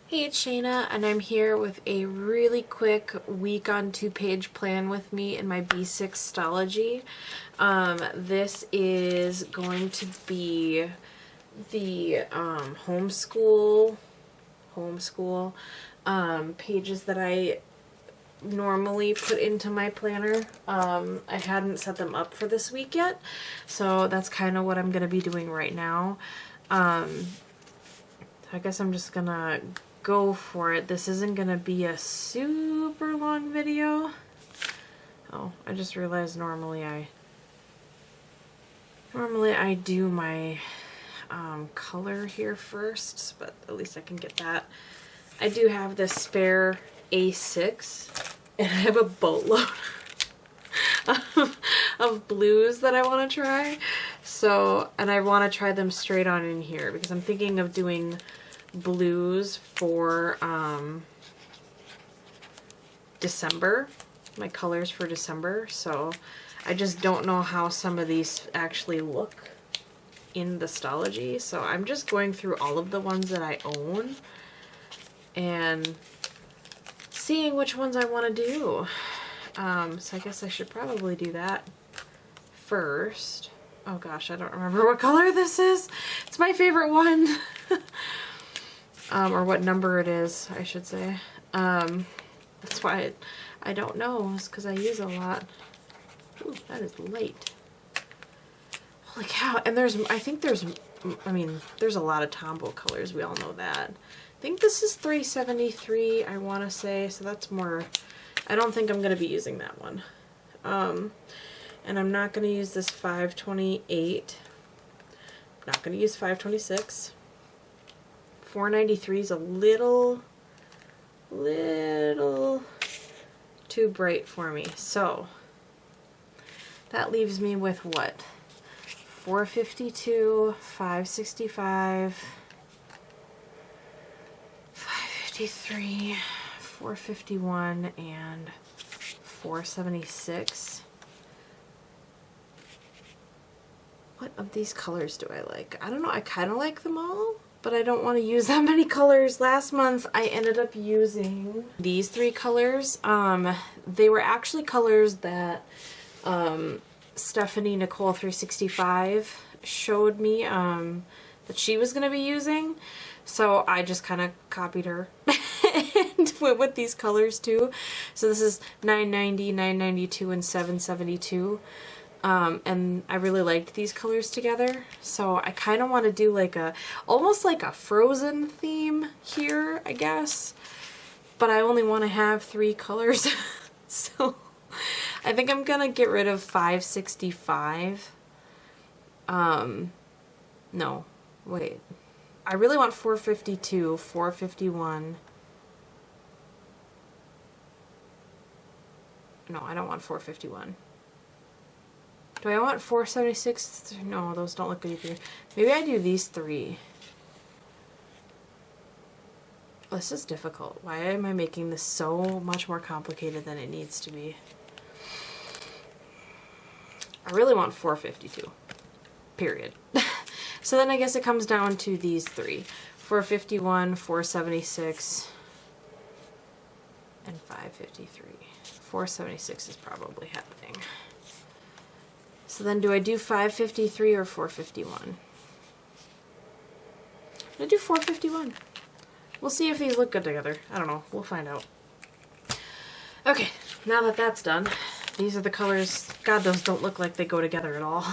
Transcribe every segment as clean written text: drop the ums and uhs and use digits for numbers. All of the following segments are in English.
Hey, it's Shayna, and I'm here with a really quick week on 2-page plan with me in my B6 Stalogy. This is going to be the homeschool pages that I normally put into my planner. I hadn't set them up for this week yet, so that's kind of what I'm going to be doing right now. I guess I'm just gonna go for it. This isn't gonna be a super long video. Oh, I just realized normally I do my color here first, but at least I can get that. I do have this spare A6, and I have a boatload of blues that I want to try. So, and I want to try them straight on in here because I'm thinking of doing blues for December, my colors for December. So I just don't know how some of these actually look in the Stalogy. So I'm just going through all of the ones that I own and seeing which ones I want to do. So I guess I should probably do that first. Oh gosh, I don't remember what color this is. It's my favorite one. Or what number it is, I should say. That's why I don't know, is because I use a lot. Ooh, that is light. Holy cow. And there's a lot of Tombow colors, we all know that. I think this is 373, I want to say, so that's more. I don't think I'm going to be using that one. And I'm not going to use this 528. I'm not going to use 526. 493 is a little too bright for me. So that leaves me with what? 452, 565, 553, 451, and 476. What of these colors do I like? I don't know. I kind of like them all, but I don't want to use that many colors. Last month I ended up using these 3 colors. They were actually colors that Stephanie Nicole 365 showed me that she was going to be using. So I just kind of copied her and went with these colors too. So this is 990, 992, and 772. And I really liked these colors together, so I kind of want to do like almost like a Frozen theme here, I guess, but I only want to have 3 colors. So I think I'm gonna get rid of 565. No, wait, I really want 452, 451. No, I don't want 451. Do I want 476? No, those don't look good either. Maybe I do these 3. Oh, this is difficult. Why am I making this so much more complicated than it needs to be? I really want 452. Period. So then I guess it comes down to these 3. 451, 476, and 553. 476 is probably happening. So then do I do 553 or 451? I'm gonna do 451. We'll see if these look good together. I don't know. We'll find out. Okay, now that that's done, these are the colors. God, those don't look like they go together at all.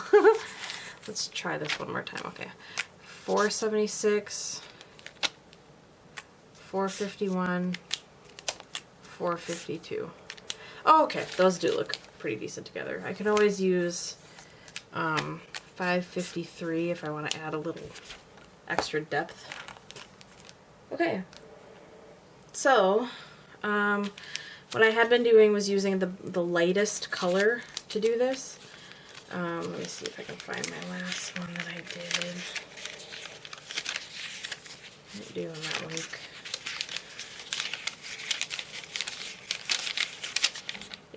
Let's try this one more time. Okay, 476, 451, 452. Oh, okay, those do look pretty decent together. I can always use 553 if I want to add a little extra depth. Okay, so what I had been doing was using the lightest color to do this. Let me see if I can find my last one that I did. What did I do in that week?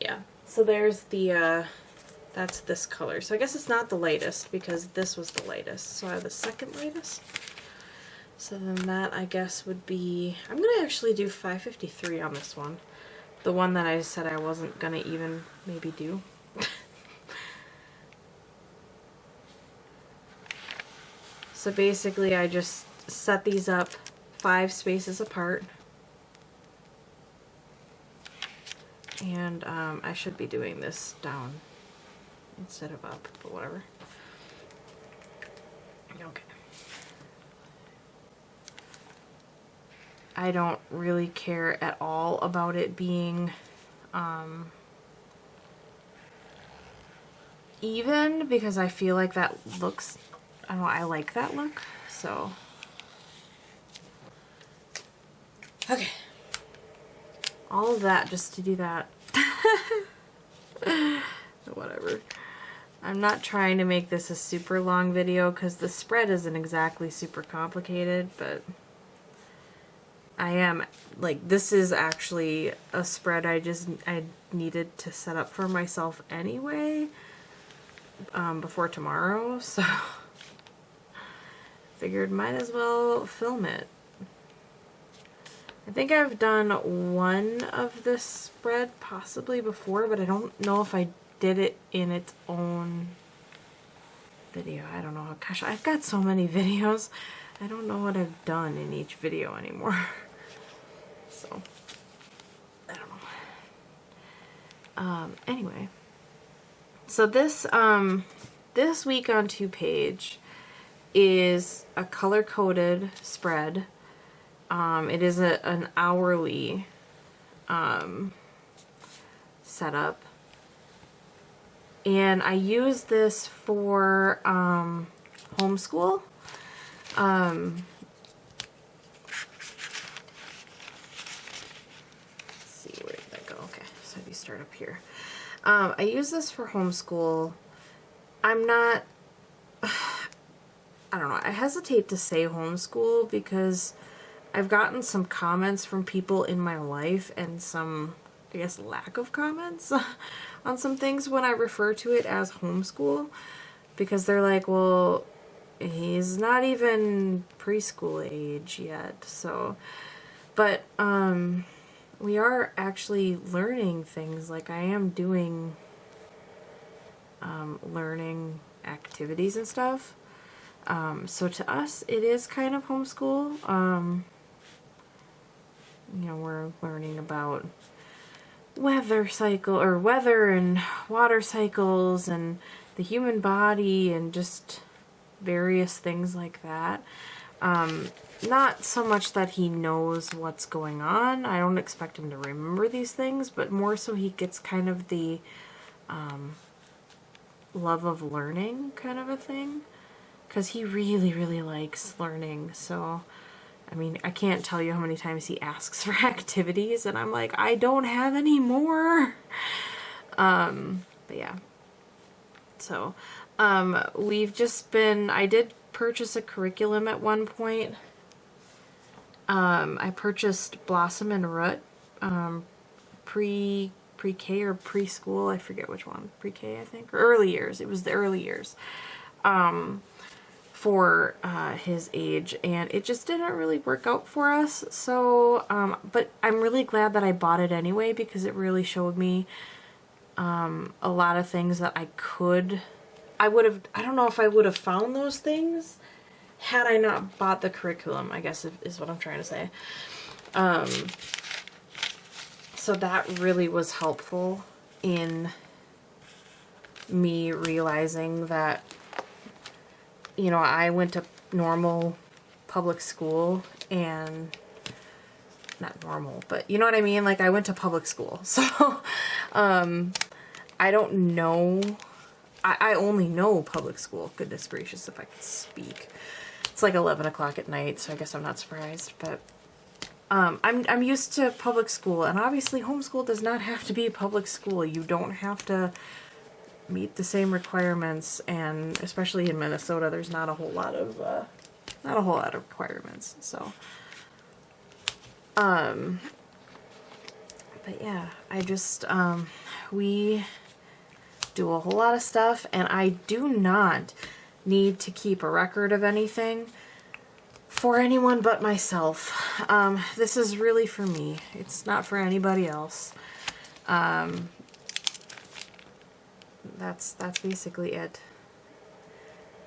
Yeah, so there's the that's this color. So I guess it's not the lightest because this was the lightest. So I have the second lightest. So then that, I guess, would be, I'm going to actually do 553 on this one. The one that I said I wasn't going to even maybe do. So basically I just set these up 5 spaces apart. And I should be doing this down instead of up, but whatever. Okay. I don't really care at all about it being even, because I feel like that looks, I don't know, I like that look, so. Okay. All of that just to do that. Whatever. I'm not trying to make this a super long video because the spread isn't exactly super complicated, but I am, like, this is actually a spread I needed to set up for myself anyway, before tomorrow, so figured might as well film it. I think I've done one of this spread possibly before, but I don't know if I did it in its own video. I don't know. Gosh, I've got so many videos. I don't know what I've done in each video anymore. So, I don't know. Anyway. So this, this week on 2-page is a color-coded spread. It is an hourly setup, and I use this for homeschool. Let's see, where did that go? Okay, so if you start up here, I use this for homeschool. I'm not, I don't know, I hesitate to say homeschool because I've gotten some comments from people in my life and some, I guess, lack of comments on some things when I refer to it as homeschool, because they're like, well, he's not even preschool age yet, so, but, we are actually learning things, like I am doing, learning activities and stuff, so to us, it is kind of homeschool. You know, we're learning about weather and water cycles and the human body and just various things like that. Not so much that he knows what's going on. I don't expect him to remember these things, but more so he gets kind of the love of learning kind of a thing, because he really, really likes learning. So I mean, I can't tell you how many times he asks for activities, and I'm like, I don't have any more. But yeah. So, we've just been, I did purchase a curriculum at one point. I purchased Blossom and Root, pre-K or preschool, I forget which one, pre-K I think, or early years, it was the early years. For his age, and it just didn't really work out for us, so but I'm really glad that I bought it anyway, because it really showed me a lot of things that I don't know if I would have found those things had I not bought the curriculum, I guess is what I'm trying to say. So that really was helpful in me realizing that, you know, I went to normal public school, and not normal, but you know what I mean? Like, I went to public school. So, I don't know. I only know public school. Goodness gracious, if I could speak. It's like 11 o'clock at night, so I guess I'm not surprised, but, I'm used to public school, and obviously homeschool does not have to be public school. You don't have to meet the same requirements, and especially in Minnesota, there's not a whole lot of requirements. So, but yeah, I just we do a whole lot of stuff, and I do not need to keep a record of anything for anyone but myself. This is really for me. It's not for anybody else. That's basically it.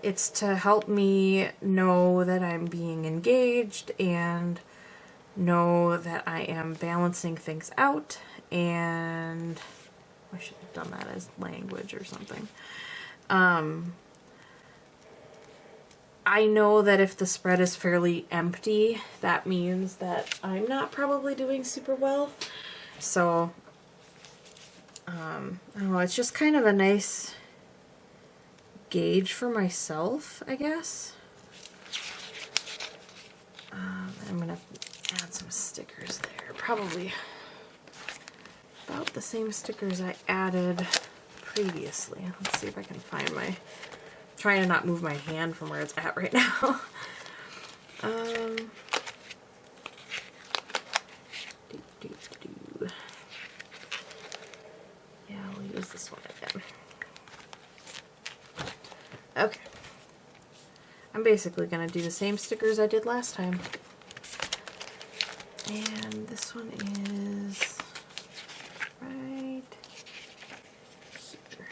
It's to help me know that I'm being engaged and know that I am balancing things out, and I should have done that as language or something. I know that if the spread is fairly empty, that means that I'm not probably doing super well. So, I don't know, it's just kind of a nice gauge for myself, I guess. I'm going to add some stickers there. Probably about the same stickers I added previously. Let's see if I can find my... Trying to not move my hand from where it's at right now. Yeah, we'll use this one again. Okay. I'm basically going to do the same stickers I did last time. And this one is right here.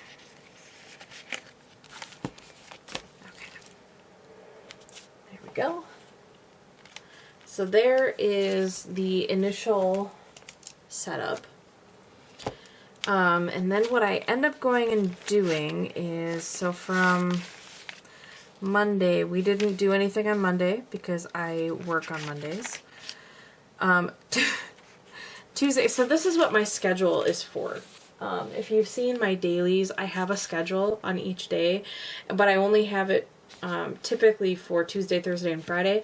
Okay. There we go. So there is the initial setup. And then what I end up going and doing is, so from Monday, we didn't do anything on Monday because I work on Mondays. Tuesday, so this is what my schedule is for. If you've seen my dailies, I have a schedule on each day, but I only have it typically for Tuesday, Thursday, and Friday.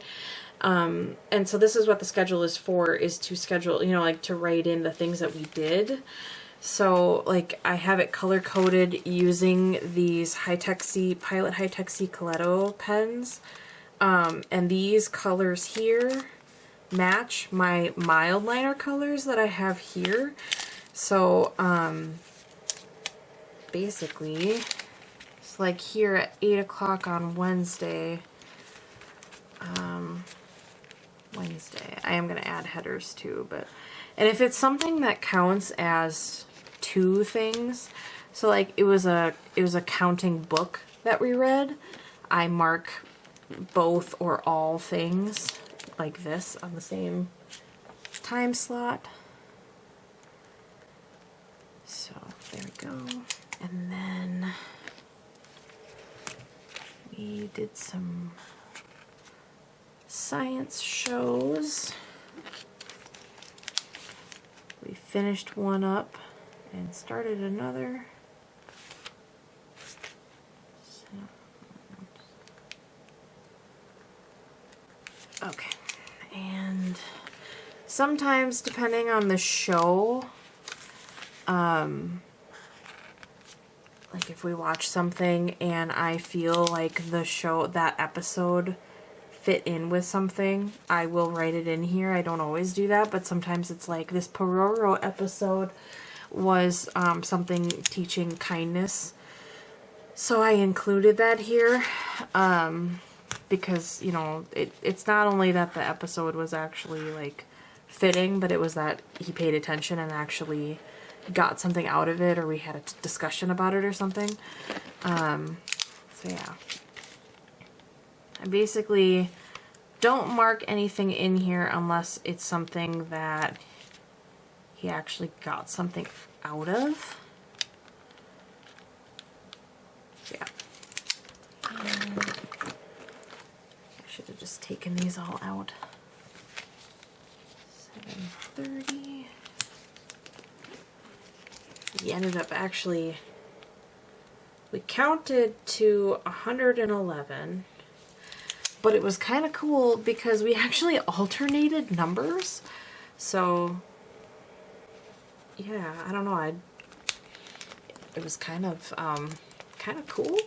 And so this is what the schedule is for, is to schedule, you know, like to write in the things that we did. So, like, I have it color-coded using these Pilot High-Tech C Coletto pens. And these colors here match my mild liner colors that I have here. So, basically, it's like here at 8 o'clock on Wednesday, I am going to add headers too, but, and if it's something that counts as two things, so like it was a counting book that we read, I mark both or all things like this on the same time slot. So there we go. And then we did some science shows. We finished one up and started another. Okay, and sometimes depending on the show, like if we watch something and I feel like the show, that episode fit in with something, I will write it in here. I don't always do that, but sometimes it's like this Pororo episode was something teaching kindness, so I included that here. Because, you know, it's not only that the episode was actually, like, fitting, but it was that he paid attention and actually got something out of it, or we had a discussion about it or something. So, yeah. I basically don't mark anything in here unless it's something that he actually got something out of. Yeah. Should have just taken these all out. 7:30. We ended up actually, we counted to 111, but it was kind of cool because we actually alternated numbers. So, yeah, I don't know. It was kind of cool.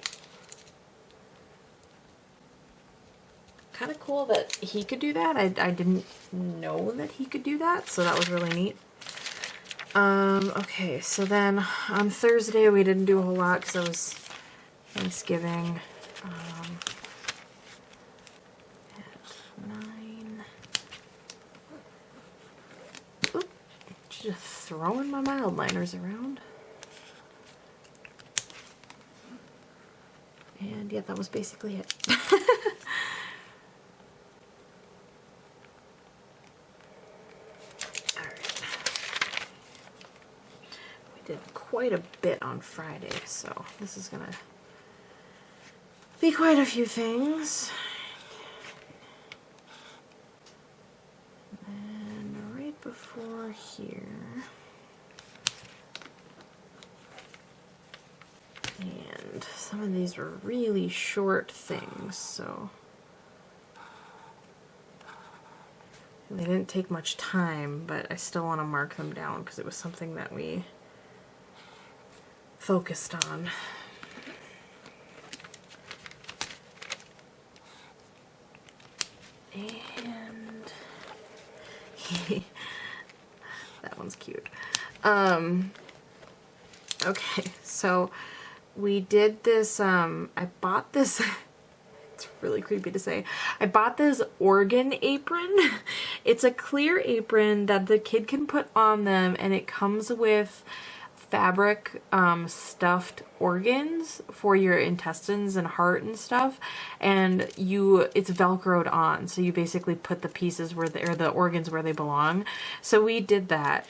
Kind of cool that he could do that. I didn't know that he could do that, so that was really neat. Okay, so then on Thursday we didn't do a whole lot because it was Thanksgiving. At 9, Just throwing my mild liners around. And yeah, that was basically it. Alright. We did quite a bit on Friday, so this is gonna be quite a few things. And right before here, and some of these were really short things, so they didn't take much time, but I still want to mark them down because it was something that we focused on. And that one's cute. Okay, so we did this, I bought this, it's really creepy to say, I bought this organ apron. It's a clear apron that the kid can put on them, and it comes with fabric stuffed organs for your intestines and heart and stuff, and it's velcroed on, so you basically put the pieces or the organs where they belong. So we did that.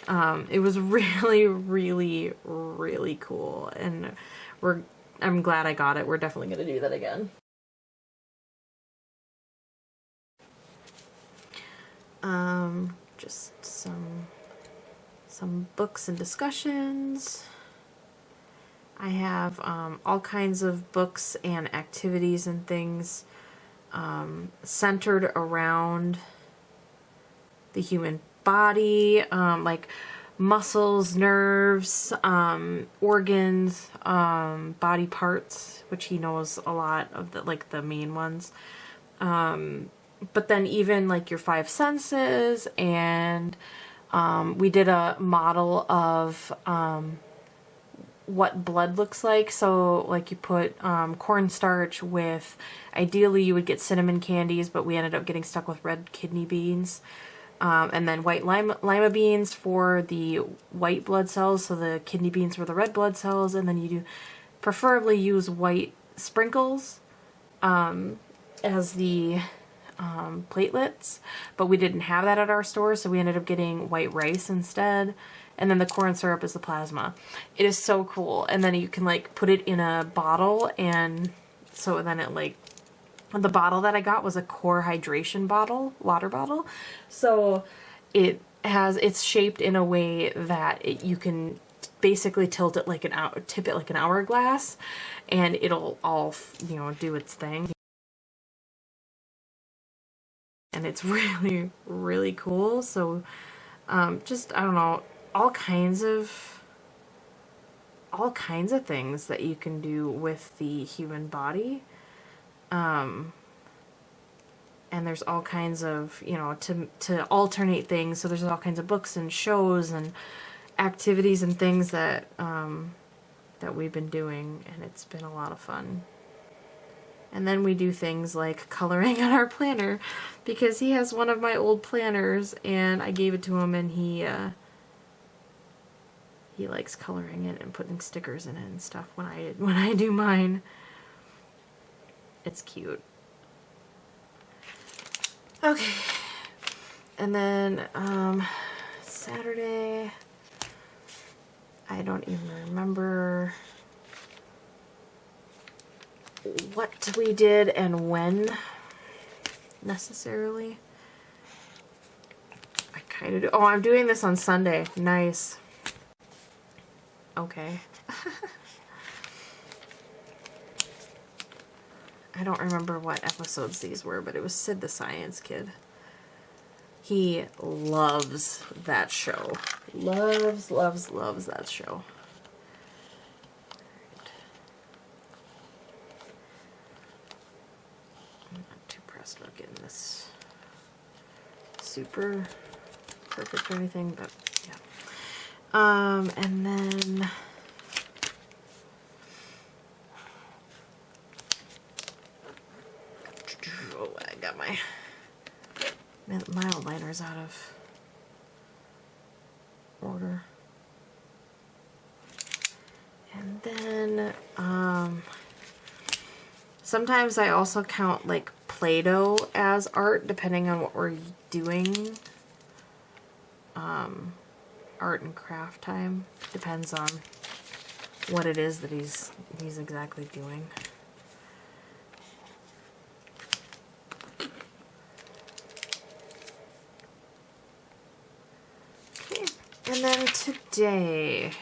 It was really, really, really cool, and I'm glad I got it. We're definitely going to do that again. Just some books and discussions. I have all kinds of books and activities and things centered around the human body, like muscles, nerves, organs, body parts, which he knows a lot of the main ones. But then even like your five senses, and we did a model of what blood looks like. So like you put cornstarch with, ideally you would get cinnamon candies, but we ended up getting stuck with red kidney beans. And then white lima beans for the white blood cells, so the kidney beans were the red blood cells, and then you do preferably use white sprinkles as the platelets, but we didn't have that at our store, so we ended up getting white rice instead, and then the corn syrup is the plasma. It is so cool, and then you can like put it in a bottle, and so then it like, the bottle that I got was a core hydration bottle, water bottle, so it's shaped in a way that you can basically tip it like an hourglass, and it'll all do its thing. And it's really, really cool. So just, I don't know, all kinds of things that you can do with the human body. And there's all kinds of, to alternate things. So there's all kinds of books and shows and activities and things that we've been doing, and it's been a lot of fun. And then we do things like coloring on our planner, because he has one of my old planners and I gave it to him, and he likes coloring it and putting stickers in it and stuff when I do mine. It's cute. Okay. And then Saturday, I don't even remember what we did and when necessarily. I kind of do. Oh, I'm doing this on Sunday. Nice. Okay. I don't remember what episodes these were, but it was Sid the Science Kid. He loves that show. Loves, loves, loves that show. I'm not too pressed about getting this super perfect or anything, but yeah. And then oh, I got my mild liners out of order. And then sometimes I also count like Play-Doh as art, depending on what we're doing. Art and craft time depends on what it is that he's exactly doing. Okay, and then today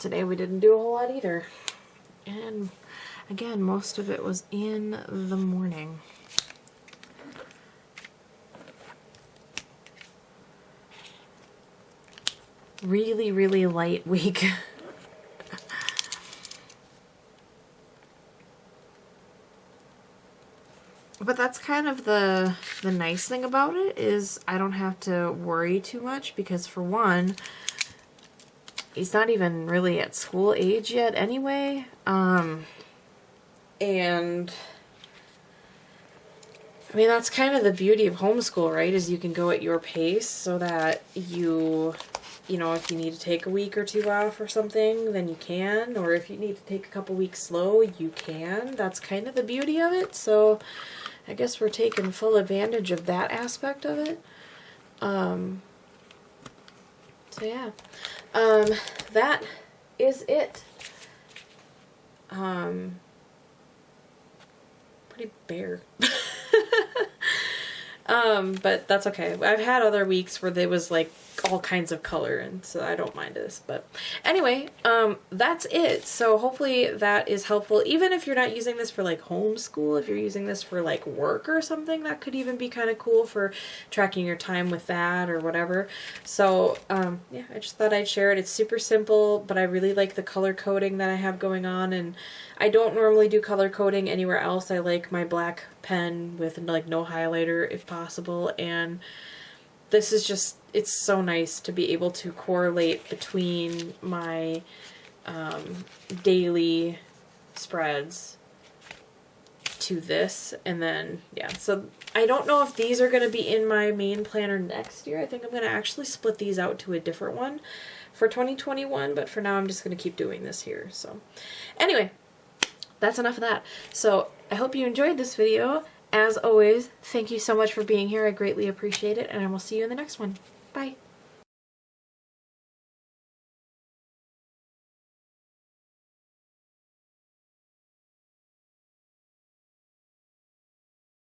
we didn't do a whole lot either. And again, most of it was in the morning. Really, really light week. But that's kind of the nice thing about it, is I don't have to worry too much, because for one, he's not even really at school age yet anyway. And I mean, that's kind of the beauty of homeschool, right? Is you can go at your pace, so that you know, if you need to take a week or two off or something, then you can. Or if you need to take a couple weeks slow, you can. That's kind of the beauty of it. So I guess we're taking full advantage of that aspect of it. So yeah. That is it. Pretty bare. But that's okay. I've had other weeks where there was like all kinds of color, and so I don't mind this. But anyway, that's it. So hopefully that is helpful. Even if you're not using this for like homeschool, if you're using this for like work or something, that could even be kind of cool for tracking your time with that or whatever. So yeah, I just thought I'd share it. It's super simple, but I really like the color coding that I have going on, and I don't normally do color coding anywhere else. I like my black pen with like no highlighter if possible, and this is just, it's so nice to be able to correlate between my daily spreads to this. And then, yeah, so I don't know if these are going to be in my main planner next year. I think I'm going to actually split these out to a different one for 2021, but for now I'm just going to keep doing this here. So anyway, that's enough of that. So I hope you enjoyed this video. As always, thank you so much for being here. I greatly appreciate it, and I will see you in the next one. Bye.